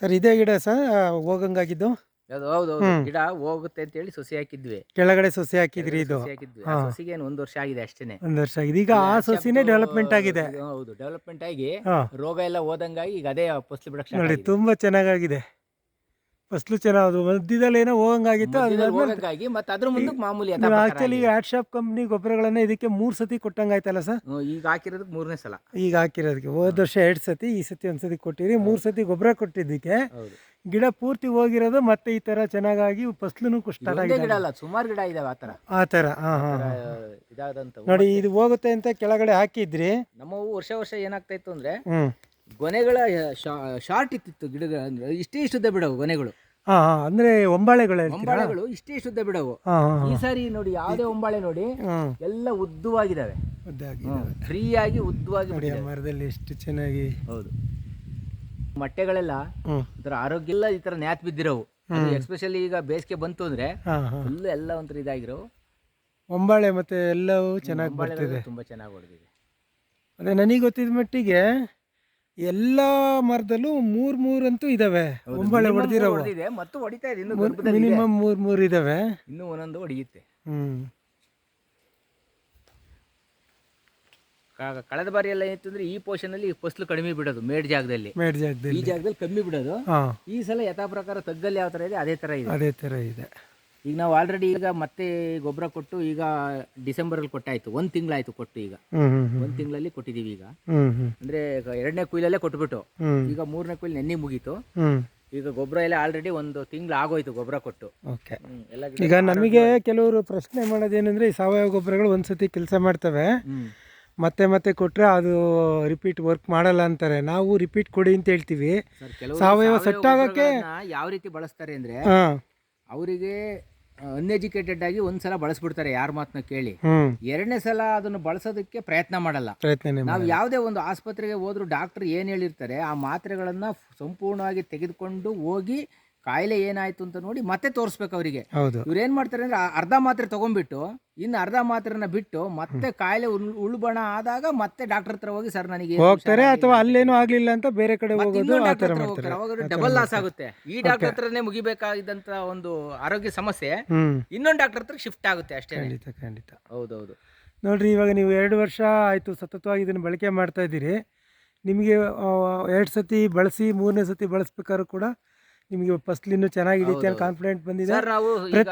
Sir ಇದೇ ಗಿಡ sir ಹೋಗಂಗಾಗಿದ್ದು? ಅದು ಹೌದೌದು. ಗಿಡ ಹೋಗುತ್ತೆ ಅಂತ ಹೇಳಿ ಸಸಿ ಹಾಕಿದ್ವಿ. ಕೆಳಗಡೆ ಸೊಸೆ ಹಾಕಿದ್ರಿ ಕೆಳಗಡೆ ಇದು? ಸಸಿ ಹಾಕಿದ್ವಿ. ಆ ಹಾ, ಸಸಿಗೆ ಏನು 1 ವರ್ಷ ಆಗಿದೆ ಅಷ್ಟೇನೆ. 1 ವರ್ಷ ಆಗಿದೆ. ಈಗ ಅಲ್ಲಿ ಆ ಸೊಸಿನೇ ಆರ್ಶಾಪ್ದು ಡೆವಲಪ್ಮೆಂಟ್ ಆಗಿದೆ. ಇದು ಹೌದು ಡೆವಲಪ್ಮೆಂಟ್ ಆಗಿ ಹಾ, ರೋಗ ಎಲ್ಲ ಹೋದಂಗಾಗಿ ಈಗ ಅದೇ ಫಸಲು ಬಿಡಕ್ಕೆ ಸ್ಟಾರ್ಟ್ ನೋಡಿ ಆಗಿದೆ. ತುಂಬಾ ಚೆನ್ನಾಗಾಗಿದೆ. ಫಸ್ಲು ಚೆನ್ನಾಗದು. ಮಧ್ಯದಲ್ಲಿ ಏನೋ ಹೋಗಂಗಾಗಿತ್ತು. ಮಧ್ಯದಲ್ಲಿ ಅದಾದ್ಮೇಲೆ ಹೋಗಕ್ಕಾಗಿ ಮತ್ತೆ ಅದ್ರ ಮುಂದಕ್ಕೆ ಮಾಮೂಲಿ ಯಥಾ ನೀವು ಪ್ರಕಾರ ಆಕ್ಚುಲಿ ಆಗಿದೆ. ಆಡ್ ಶಾಪ್ ಕಂಪ್ನಿ ಗೊಬ್ಬರಗಳನ್ನ ಇದಕ್ಕೆ 3 ಸತಿ ಕೊಟ್ಟಂಗಾಯ್ತಲ್ಲ ಸರ್? ಈಗ ಹಾಕಿರೋದಕ್ಕೆ 3ನೇ ಸಲ. ಈಗ ಹಾಕಿರೋದಕ್ಕೆ ಹೋದ ವರ್ಷ 2 ಸತಿ, ಈ ಸತಿ 1 ಸತಿ ಕೊಟ್ಟಿರಿ. 3 ಸತಿ ಗೊಬ್ಬರ ಕೊಟ್ಟಿದ್ದಕ್ಕೆ ಹೌದು. ಗಿಡ ಪೂರ್ತಿ ಹೋಗಿರೋದು ಮತ್ತೆ ಈ ತರ ಚೆನ್ನಾಗಾಗಿ ಫಸ್ಲುನು ಸ್ಟಾರ್ಟ್ ಒಂದೇ ಗಿಡ ಆಗಿದೆ. ಅಲ್ಲ, ಸುಮಾರು ಗಿಡ ಇದಾವೆ ಆ ಥರ. ಆ ಥರ. ಹಾ ಹಾ ಹಾ. ಇದಾದಂಥವು. ನೋಡಿ ಇದು ಹೋಗುತ್ತೆ ಅಂತ ಕೆಳಗಡೆ ಹಾಕಿದ್ರಿ. ನಮ್ಮವು ವರ್ಷ ವರ್ಷ ಏನಾಗ್ತಾ ಇತ್ತು ಅಂದ್ರೆ ಹ್ಮ್. ಗೊನೆಗಳ ಶಾರ್ಟ್ ಇತ್ತಿತ್ತು ಗಿಡಗಳ, ಅಂದ್ರೆ ಇಷ್ಟೇ ಇಷ್ಟುದ್ದ ಬಿಡವು ಗೊನೆಗಳು. ಹಾ ಹಾ, ಅಂದ್ರೆ ಒಂಬಾಳೆಗಳು ಹೇಳ್ತೀರಾ? ಒಂಬಾಳೆಗಳು ಇಷ್ಟೇ ಇಷ್ಟುದ್ದ ಬಿಡವು. ಹಾ ಹಾ ಈ ಹಾ. ಸಾರಿ ನೋಡಿ ಯಾವುದೇ ಒಂಬಾಳೆ ನೋಡಿ ಹ್ಮ್. ಎಲ್ಲ ಉದ್ದವಾಗಿದ್ದಾವೆ. ಉದ್ದಾಗಿ ಫ್ರೀ ಆಗಿ ಉದ್ದವಾಗಿ ನೋಡಿ ಆ ಬಿಟ್ಟಿದ್ದಾವೆ. ಮರದಲ್ಲಿ ಎಷ್ಟು ಚೆನ್ನಾಗಿ. ಹೌದು. ಮೊಟ್ಟೆಗಳೆಲ್ಲ ಹ್ಮ್. ಒಂಥರ ಆರೋಗ್ಯ ಎಲ್ಲ ಈ ತರ ನ್ಯಾತ್ ಬಿದ್ದಿರೋವು. ಎಸ್ಪೆಷಲಿ ಈಗ ಬೇಸಿಗೆ ಬಂತು ಅಂದ್ರೆ ಹಾ ಹಾ. ಫುಲ್ ಎಲ್ಲ ಒಂಥರ ಇದಾಗಿರೋವು. ಒಂಬಾಳೆ ಮತ್ತೆ ಎಲ್ಲವೂ ಚೆನ್ನಾಗಿ ಒಂಬಾಳೆಗಳು ಬರ್ತಿದೆ. ತುಂಬಾ ಚೆನ್ನಾಗಿ ಹೊಡೆದಿದೆ. ಅದೇ ನನಗೆ ಗೊತ್ತಿದ ಮಟ್ಟಿಗೆ ಎಲ್ಲ ಮರದಲ್ಲೂ 3 ಅಂತೂ ಇದಾವೆ ಒಂಬಾಳೆ ಹೊಡೆದಿರೋ. ಹೊಡೆದಿದೆ ಮತ್ತು ಹೊಡಿತಾ ಇದೆ. ಇನ್ನು ಗರ್ಭದಲ್ಲಿ ಇದೆ. ಮಿನಿಮಮ್ 3 ಇದಾವೆ. ಇನ್ನೂ ಒಂದೊಂದು ಹೊಡೆಯುತ್ತೆ. ಹ್ಮ್. ಕಳೆದ ಬಾರಿ ಎಲ್ಲ ಏನಿತ್ತು ಅಂದ್ರೆ ಈ ಪೋರ್ಷನ್ ಅಲ್ಲಿ ಫಸಲು ಕಡಿಮೆ ಬಿಡೋದು ಮೇಡ್ ಜಾಗದಲ್ಲಿ. ಮೇಡ್ ಈ ಜಾಗದಲ್ಲಿ. ಜಾಗದಲ್ಲಿ ಕಮ್ಮಿ ಬಿಡೋದು. ಹಾ, ಈ ಸಲ ಯಥಾ ಪ್ರಕಾರ ತಗ್ಗಲ್ಲಿ ಯಾವ ತರ ಇದೆ ಅದೇ ತರ ಇದೆ. ಅದೇ ತರ ಇದೆ. ಈಗ ನಾವು ಆಲ್ರೆಡಿ ಈಗ ಮತ್ತೆ ಗೊಬ್ಬರ ಕೊಟ್ಟು ಈಗ ಡಿಸೆಂಬರ್ ಅಲ್ಲಿ ಕೊಟ್ಟಾಯ್ತು. 1 ತಿಂಗಳಾಯ್ತು ಕೊಟ್ಟು. ಈಗ ಹ್ಮ್ ಹ್ಮ್ 1 ತಿಂಗಳಲ್ಲಿ ಕೊಟ್ಟಿದೀವಿ. ಈಗ ಹ್ಮ್ ಹ್ಮ್ ಅಂದ್ರೆ 2ನೇ ಕುಯ್ಲಲ್ಲೇ ಕೊಟ್ಬಿಟ್ಟು ಹ್ಮ್ ಈಗ 3ನೇ ಕುಯ್ಲು ನೆನ್ನೆ ಮುಗೀತು. ಹ್ಮ್. ಈಗ ಗೊಬ್ಬರ ಎಲ್ಲ ಆಲ್ರೆಡಿ 1 ತಿಂಗಳು ಆಗೋಯ್ತು ಗೊಬ್ಬರ ಕೊಟ್ಟು. ಓಕೆ. ಎಲ್ಲ ಈಗ ನಮಗೆ ಕೆಲವರು ಪ್ರಶ್ನೆ ಮಾಡೋದೇನೆಂದ್ರೆ ಈ ಸಾವಯವ ಗೊಬ್ಬರಗಳು ಒಂದ್ಸತಿ ಕೆಲಸ ಮಾಡ್ತವೆ, ಮತ್ತೆ ಮತ್ತೆ ಕೊಟ್ಟರೆ ಅದು ರಿಪೀಟ್ ವರ್ಕ್ ಮಾಡಲ್ಲ ಅಂತಾರೆ. ನಾವು ರಿಪೀಟ್ ಕೊಡಿ ಅಂತ ಹೇಳ್ತೀವಿ. ಸಾವಯವ ಸೆಟ್ ಆಗೋಕ್ಕೆ ಯಾವ ರೀತಿ ಬಳಸ್ತಾರೆ ಅಂದ್ರೆ ಹಾಂ, ಅವರಿಗೆ ಅನ್ಎಜುಕೇಟೆಡ್ ಆಗಿ ಒಂದ್ಸಲ ಬಳಸ್ಬಿಡ್ತಾರೆ ಯಾರ ಮಾತನ್ನ ಕೇಳಿ. ಹ್ಞೂ, 2ನೇ ಸಲ ಅದನ್ನು ಬಳಸೋದಕ್ಕೆ ಪ್ರಯತ್ನ ಮಾಡಲ್ಲ. ಪ್ರಯತ್ನನೇ ನಾವು ಮಾಡಿ. ಯಾವುದೇ ಒಂದು ಆಸ್ಪತ್ರೆಗೆ ಹೋದ್ರು ಡಾಕ್ಟರ್ ಏನು ಹೇಳಿರ್ತಾರೆ ಆ ಮಾತ್ರೆಗಳನ್ನ ಸಂಪೂರ್ಣವಾಗಿ ತೆಗೆದುಕೊಂಡು ಹೋಗಿ ಕಾಯಿಲೆ ಏನಾಯ್ತು ಅಂತ ನೋಡಿ ಮತ್ತೆ ತೋರಿಸ್ಬೇಕು ಅವರಿಗೆ. ಹೌದು. ಇವ್ರು ಏನ್ ಮಾಡ್ತಾರೆ ಅಂದ್ರೆ ಅರ್ಧ ಮಾತ್ರೆ ತಗೊಂಡ್ಬಿಟ್ಟು ಇನ್ನು ಅರ್ಧ ಮಾತ್ರೆನ ಬಿಟ್ಟು ಮತ್ತೆ ಕಾಯಿಲೆ ಉಳ್ಬಣ ಆದಾಗ ಮತ್ತೆ ಡಾಕ್ಟರ್ ಹತ್ರ ಹೋಗಿ ಸರ್ ನನಗೆ ಹೋಗ್ತಾರೆ, ಅಥವಾ ಅಲ್ಲೇನೂ ಆಗ್ಲಿಲ್ಲ ಅಂತ ಬೇರೆ ಕಡೆ ಹೋಗೋದು, ಆ ಥರ ಮಾಡ್ತಾರೆ. ಅವಾಗ ಡಬಲ್ ಲಾಸ್ ಆಗುತ್ತೆ. ಈ ಡಾಕ್ಟರ್ ಹತ್ರನೇ ಮುಗಿಬೇಕಾಗಿದ್ದಂತ ಒಂದು ಆರೋಗ್ಯ ಸಮಸ್ಯೆ ಹ್ಮ್. ಇನ್ನೊಂದು ಡಾಕ್ಟರ್ ಹತ್ರ ಶಿಫ್ಟ್ ಆಗುತ್ತೆ ಅಷ್ಟೇ. ಖಂಡಿತ ಖಂಡಿತ. ಹೌದೌದು. ನೋಡ್ರಿ, ಇವಾಗ ನೀವು 2 ವರ್ಷ ಆಯಿತು ಸತತವಾಗಿ ಇದನ್ನು ಬಳಕೆ ಮಾಡ್ತಾ ಇದ್ದೀರಿ. ನಿಮಗೆ 2 ಸತಿ ಬಳಸಿ 3ನೇ ಸತಿ ಬಳಸ್ಬೇಕಾದ್ರೂ ಕೂಡ ನಿಮಗೆ ಫಸಲು ಇನ್ನೂ ಚೆನ್ನಾಗಿ ಹಿಡಿಯುತ್ತೆ ಅಂತ ಕಾನ್ಫಿಡೆಂಟ್ ಬಂದಿದೆ. ಸರ್ ನಾವು ಈಗ